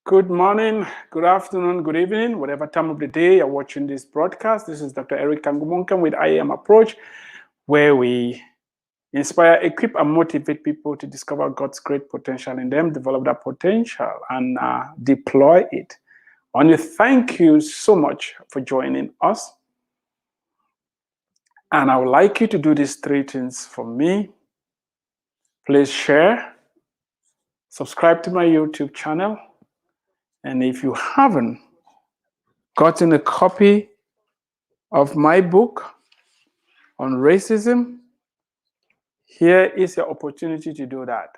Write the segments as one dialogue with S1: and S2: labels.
S1: Good morning, good afternoon, good evening, whatever time of the day you're watching this broadcast. This is Dr. Eric Tangumonkan with iemappraoch, where we inspire, equip, and motivate people to discover God's great potential in them, develop that potential, and deploy it. I want to thank you so much for joining us. And I would like you to do these three things for me. Please share, subscribe to my YouTube channel, and if you haven't gotten a copy of my book on racism, here is your opportunity to do that.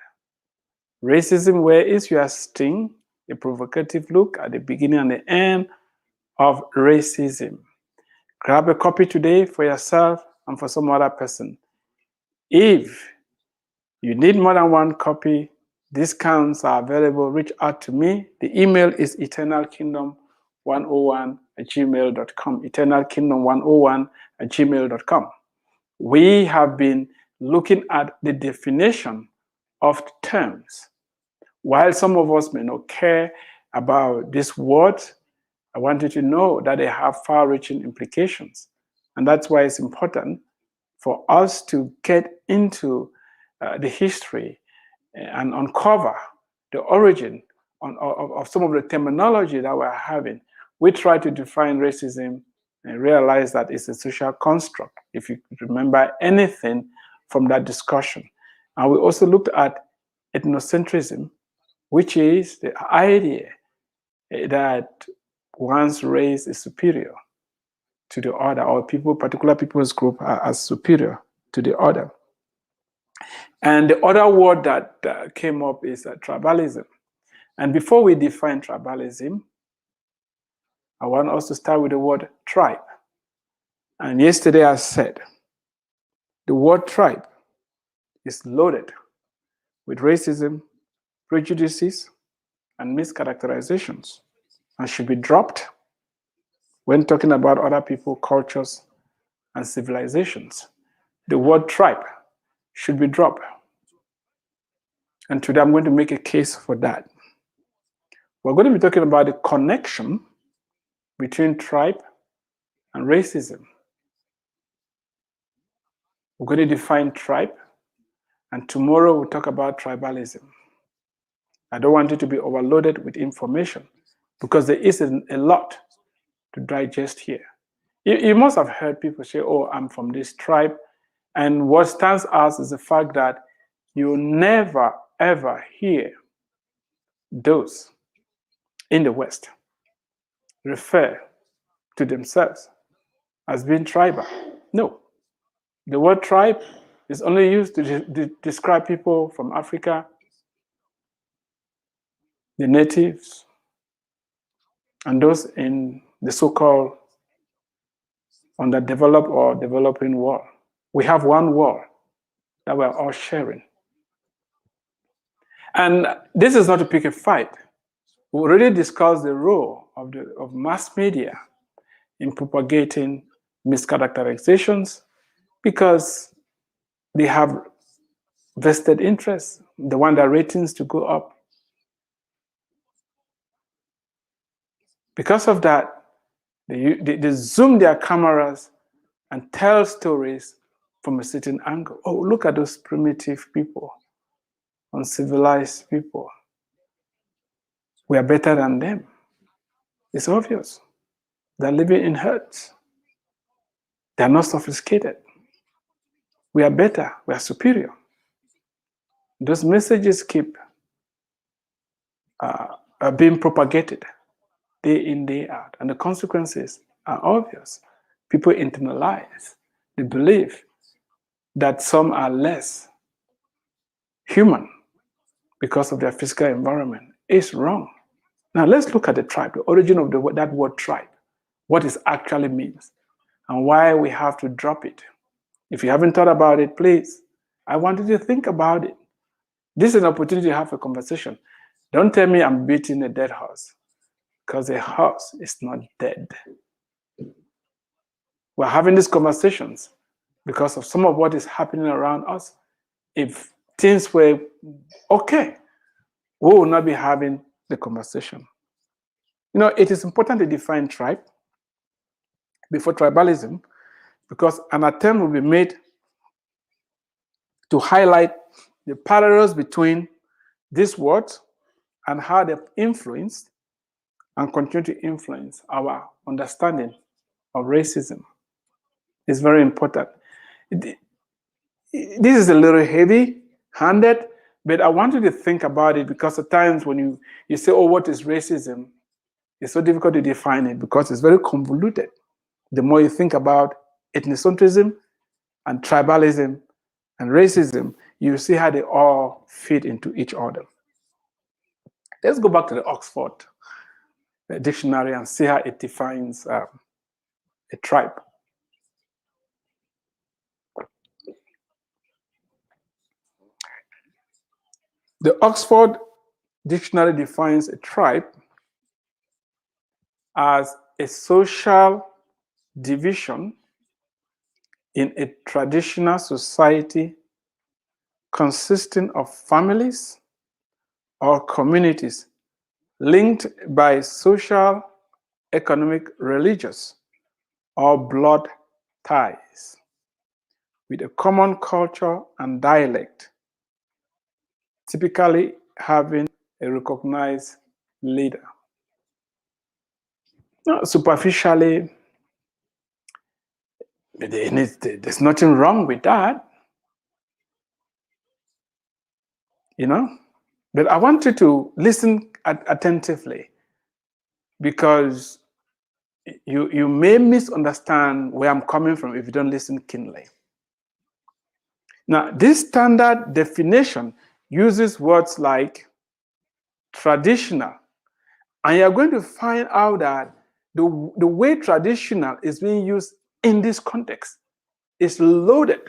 S1: Racism, where is your sting? A provocative look at the beginning and the end of racism. Grab a copy today for yourself and for some other person. If you need more than one copy, discounts are available. Reach out to me. The email is eternalkingdom101@gmail.com. eternalkingdom101@gmail.com. We have been looking at the definition of terms. While some of us may not care about this word, I want you to know that they have far-reaching implications. And that's why it's important for us to get into the history and uncover the origin of some of the terminology that we're having. We try to define racism and realize that it's a social construct, if you remember anything from that discussion. And we also looked at ethnocentrism, which is the idea that one's race is superior to the other, or particular people's group are superior to the other. And the other word that came up is tribalism. And before we define tribalism, I want us to start with the word tribe. And yesterday I said, the word tribe is loaded with racism, prejudices, and mischaracterizations, and should be dropped when talking about other people, cultures, and civilizations. The word tribe should be dropped. And today I'm going to make a case for that. We're going to be talking about the connection between tribe and racism. We're going to define tribe, and tomorrow we'll talk about tribalism. I don't want you to be overloaded with information because there is a lot to digest here. You must have heard people say, oh, I'm from this tribe. And what stands out is the fact that you never, ever hear those in the West refer to themselves as being tribal. No. The word tribe is only used to describe people from Africa, the natives, and those in the so-called underdeveloped or developing world. We have one world that we're all sharing. And this is not to pick a fight. We already discussed the role of mass media in propagating mischaracterizations because they have vested interests. They want their ratings to go up. Because of that, they zoom their cameras and tell stories from a certain angle. Oh, look at those primitive people, uncivilized people. We are better than them. It's obvious. They're living in huts. They're not sophisticated. We are better. We are superior. Those messages keep being propagated day in, day out. And the consequences are obvious. People internalize the belief that some are less human because of their physical environment. It's wrong. Now let's look at the tribe, the origin of that word tribe, what it actually means, and why we have to drop it. If you haven't thought about it, please, I want you to think about it. This is an opportunity to have a conversation. Don't tell me I'm beating a dead horse, because a horse is not dead. We're having these conversations because of some of what is happening around us. If things were okay, we will not be having the conversation. You know, it is important to define tribe before tribalism, because an attempt will be made to highlight the parallels between these words and how they've influenced and continue to influence our understanding of racism. It's very important. This is a little heavy-handed, but I want you to think about it, because at times when you say, oh, what is racism? It's so difficult to define it because it's very convoluted. The more you think about ethnocentrism and tribalism and racism, you see how they all fit into each other. Let's go back to the Oxford dictionary and see how it defines a tribe. The Oxford dictionary defines a tribe as a social division in a traditional society consisting of families or communities linked by social, economic, religious, or blood ties with a common culture and dialect, typically having a recognized leader. Now, superficially, there's nothing wrong with that, you know? But I want you to listen attentively, because you may misunderstand where I'm coming from if you don't listen keenly. Now, this standard definition uses words like traditional, and you're going to find out that the way traditional is being used in this context is loaded.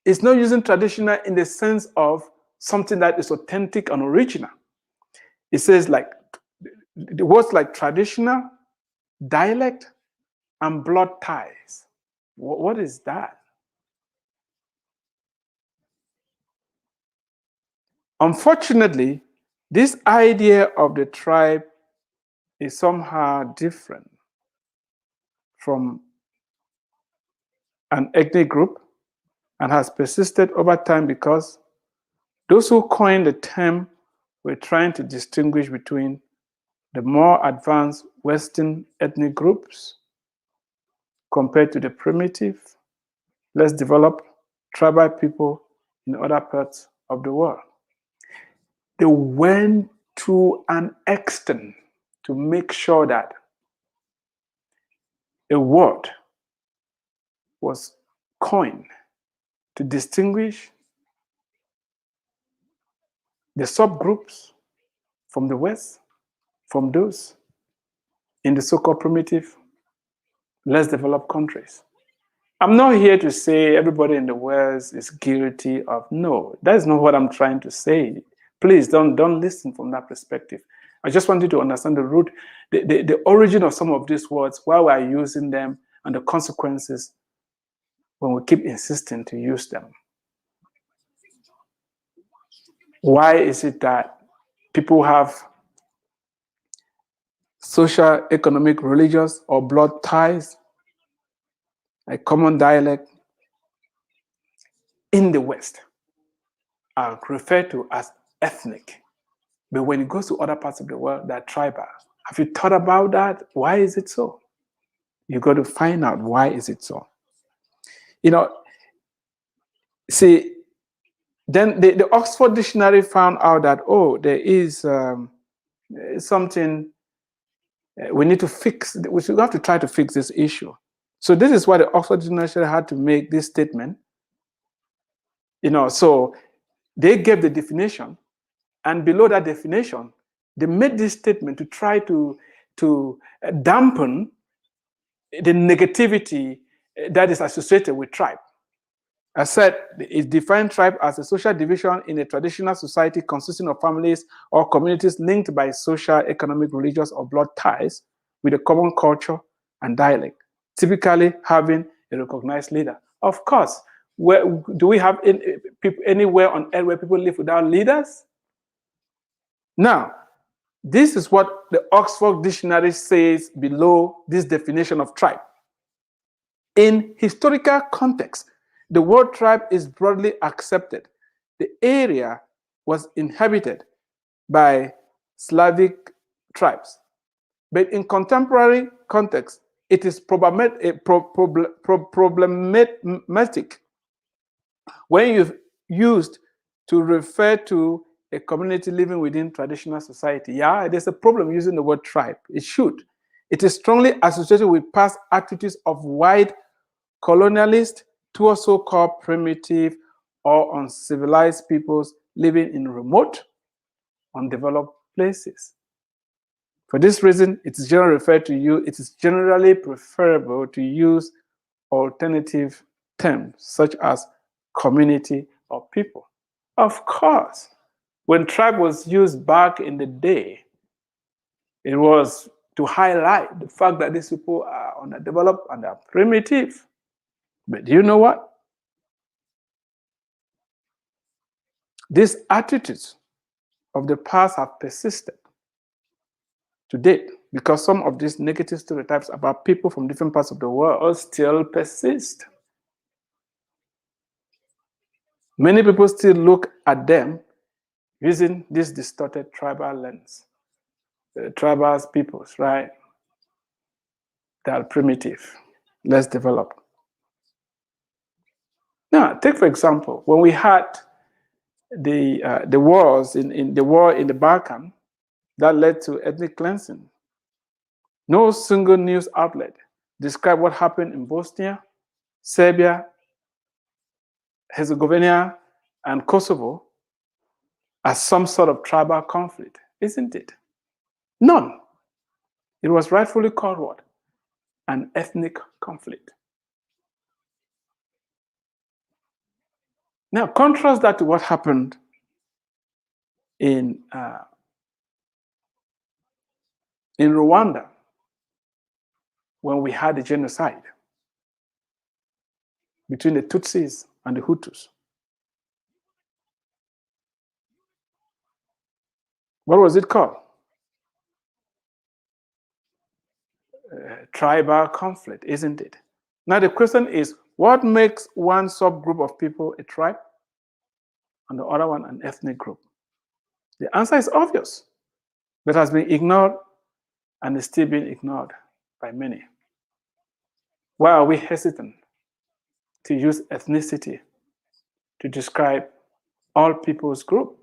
S1: It's not using traditional in the sense of something that is authentic and original. It says like the words like traditional, dialect, and blood ties. What is that? Unfortunately, this idea of the tribe is somehow different from an ethnic group and has persisted over time because those who coined the term were trying to distinguish between the more advanced Western ethnic groups compared to the primitive, less developed tribal people in other parts of the world. They went to an extent to make sure that a word was coined to distinguish the subgroups from the West from those in the so-called primitive, less developed countries. I'm not here to say everybody in the West is guilty of, no, that is not what I'm trying to say. Please don't listen from that perspective. I just want you to understand the root, the origin of some of these words, why we are using them, and the consequences when we keep insisting to use them. Why is it that people have social, economic, religious, or blood ties, a common dialect in the West, are referred to as ethnic? But when it goes to other parts of the world, they're tribal. Have you thought about that? Why is it so? You got to find out why is it so. You know, see, then the Oxford Dictionary found out that, oh, there is something we need to fix. We should have to try to fix this issue. So this is why the Oxford Dictionary had to make this statement. You know, so they gave the definition, and below that definition, they made this statement to try to dampen the negativity that is associated with tribe. I said it defined tribe as a social division in a traditional society consisting of families or communities linked by social, economic, religious, or blood ties with a common culture and dialect, typically having a recognized leader. Of course, do we have anywhere on earth where people live without leaders? Now, This is what the Oxford Dictionary says below this definition of tribe. In historical context, the word tribe is broadly accepted. The area was inhabited by Slavic tribes. But in contemporary context, it is problematic when used to refer to a community living within traditional society. Yeah, there's a problem using the word tribe. It should. It is strongly associated with past attitudes of white colonialists towards so-called primitive or uncivilized peoples living in remote, undeveloped places. For this reason, it is generally preferable to use alternative terms such as community or people. Of course, when tribe was used back in the day, it was to highlight the fact that these people are underdeveloped and are primitive. But do you know what? These attitudes of the past have persisted to date because some of these negative stereotypes about people from different parts of the world still persist. Many people still look at them using this distorted tribal lens. The tribal peoples, right? They are primitive, less developed. Now, take for example, when we had the wars in the war in the Balkan that led to ethnic cleansing, no single news outlet described what happened in Bosnia, Serbia, Herzegovina, and Kosovo as some sort of tribal conflict, isn't it? None. It was rightfully called what? An ethnic conflict. Now, contrast that to what happened in Rwanda when we had the genocide between the Tutsis and the Hutus. What was it called? Tribal conflict, isn't it? Now the question is, what makes one subgroup of people a tribe and the other one an ethnic group? The answer is obvious, but has been ignored and is still being ignored by many. Why are we hesitant to use ethnicity to describe all people's groups?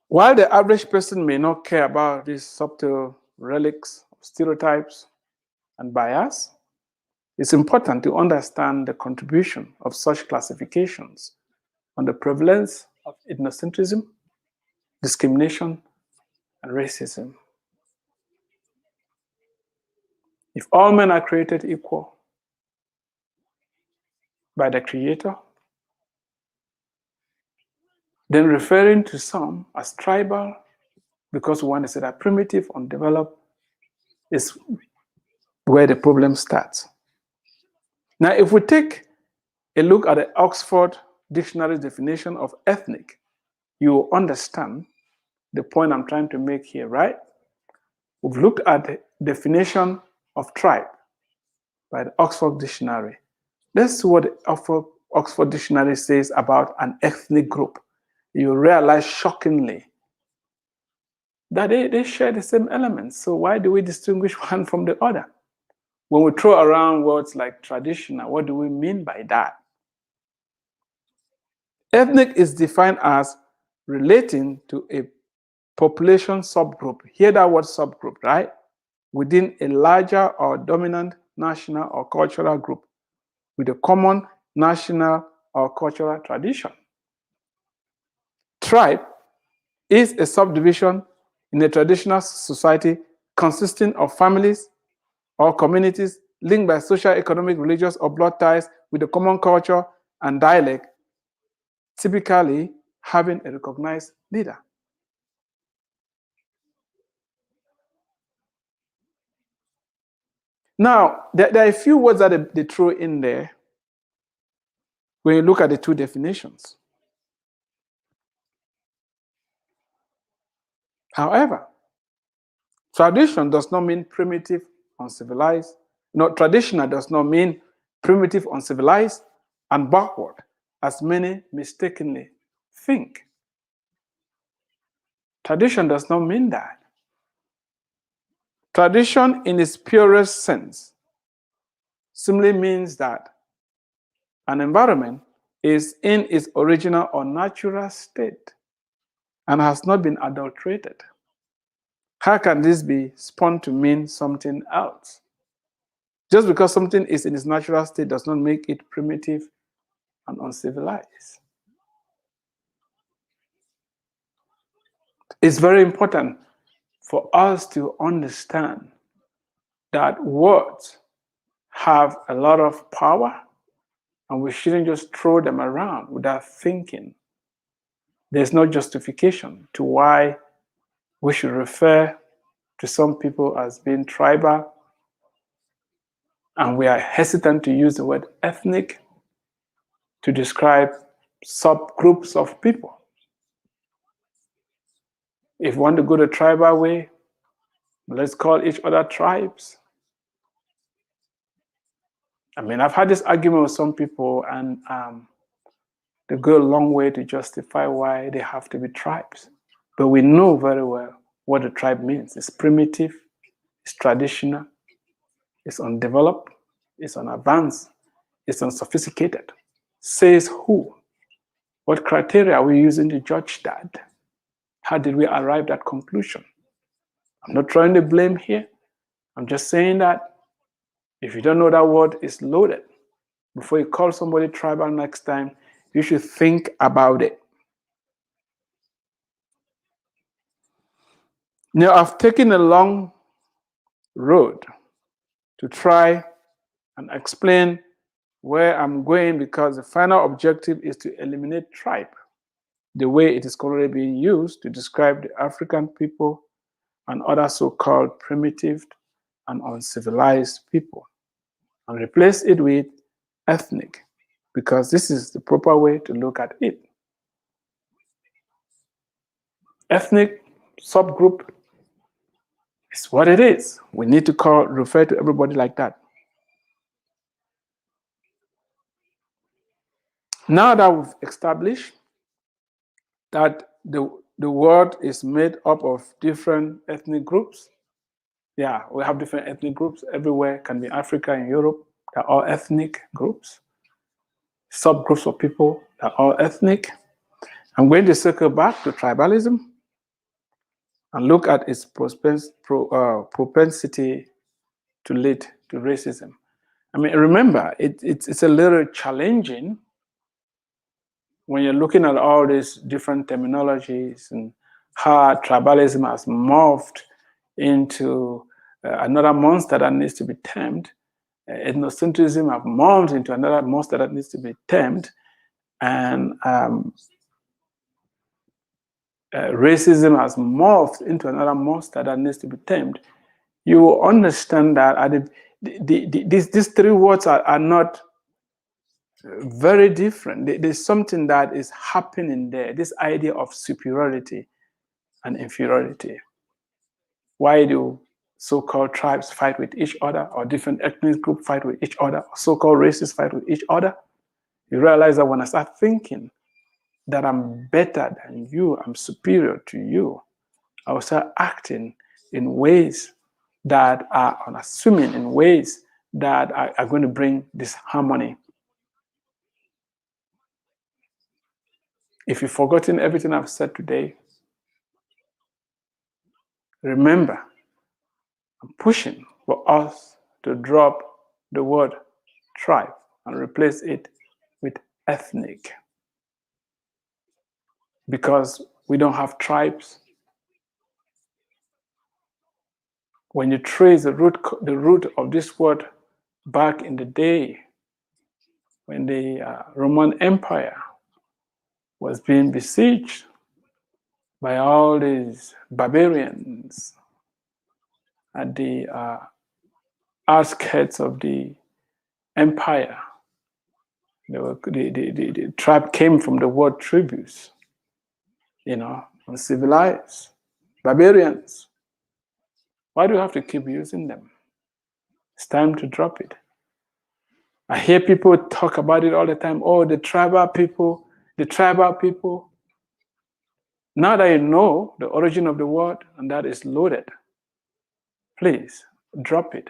S1: While the average person may not care about these subtle relics of stereotypes and bias, it's important to understand the contribution of such classifications on the prevalence of ethnocentrism, discrimination, and racism. If all men are created equal by the Creator, then referring to some as tribal because we want to say that primitive, undeveloped, is where the problem starts. Now, if we take a look at the Oxford Dictionary definition of ethnic, you will understand the point I'm trying to make here, right? We've looked at the definition of tribe by the Oxford Dictionary. Let's see what the Oxford Dictionary says about an ethnic group. You realize shockingly that they share the same elements. So why do we distinguish one from the other? When we throw around words like traditional, what do we mean by that? Ethnic is defined as relating to a population subgroup. Hear that word subgroup, right? Within a larger or dominant national or cultural group with a common national or cultural tradition. Tribe is a subdivision in a traditional society consisting of families or communities linked by social, economic, religious, or blood ties with a common culture and dialect, typically having a recognized leader. Now, there are a few words that they throw in there when you look at the two definitions. However, tradition does not mean primitive, uncivilized. No, traditional does not mean primitive, uncivilized, and backward, as many mistakenly think. Tradition does not mean that. Tradition, in its purest sense, simply means that an environment is in its original or natural state and has not been adulterated. How can this be spun to mean something else? Just because something is in its natural state does not make it primitive and uncivilized. It's very important for us to understand that words have a lot of power and we shouldn't just throw them around without thinking. There's no justification to why we should refer to some people as being tribal, and we are hesitant to use the word ethnic to describe subgroups of people. If we want to go the tribal way, let's call each other tribes. I mean, I've had this argument with some people, and they go a long way to justify why they have to be tribes. But we know very well what a tribe means. It's primitive, it's traditional, it's undeveloped, it's unadvanced, it's unsophisticated. Says who? What criteria are we using to judge that? How did we arrive at that conclusion? I'm not trying to blame here. I'm just saying that if you don't know that word is loaded, before you call somebody tribal next time, you should think about it. Now, I've taken a long road to try and explain where I'm going, because the final objective is to eliminate tribe, the way it is currently being used to describe the African people and other so-called primitive and uncivilized people, and replace it with ethnic, because this is the proper way to look at it. Ethnic subgroup is what it is. We need to refer to everybody like that. Now that we've established that the world is made up of different ethnic groups, yeah, we have different ethnic groups everywhere. It can be Africa and Europe, they're all ethnic groups. Subgroups of people, they're all ethnic. I'm going to circle back to tribalism and look at its propensity to lead to racism. I mean, remember, it's a little challenging when you're looking at all these different terminologies and how tribalism has morphed into another monster that needs to be tamed. Ethnocentrism have morphed into another monster that needs to be tamed. And racism has morphed into another monster that needs to be tamed. You will understand that these three words are not very different. There's something that is happening there, this idea of superiority and inferiority. Why do so-called tribes fight with each other, or different ethnic groups fight with each other, or so-called races fight with each other? You realize that when I start thinking that I'm better than you, I'm superior to you, I will start acting in ways that are unassuming, in ways that are going to bring this harmony. If you've forgotten everything I've said today, remember, I'm pushing for us to drop the word tribe and replace it with ethnic. Because we don't have tribes. When you trace the root of this word back in the day, when the Roman Empire was being besieged by all these barbarians at the outskirts of the empire, the tribe came from the word tribus, uncivilized. barbarians. Why do you have to keep using them? It's time to drop it. I hear people talk about it all the time. Oh, the tribal people, the tribal people. Now that you know the origin of the word and that is loaded, please drop it.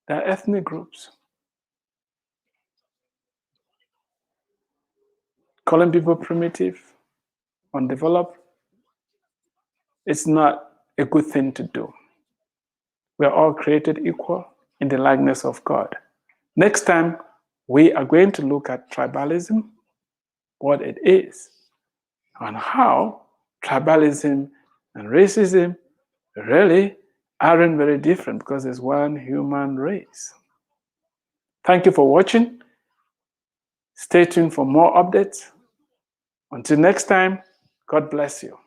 S1: There are ethnic groups. Calling people primitive, undeveloped, it's not a good thing to do. We are all created equal in the likeness of God. Next time, we are going to look at tribalism, what it is, and how tribalism and racism really aren't very different because it's one human race. Thank you for watching. Stay tuned for more updates. Until next time, God bless you.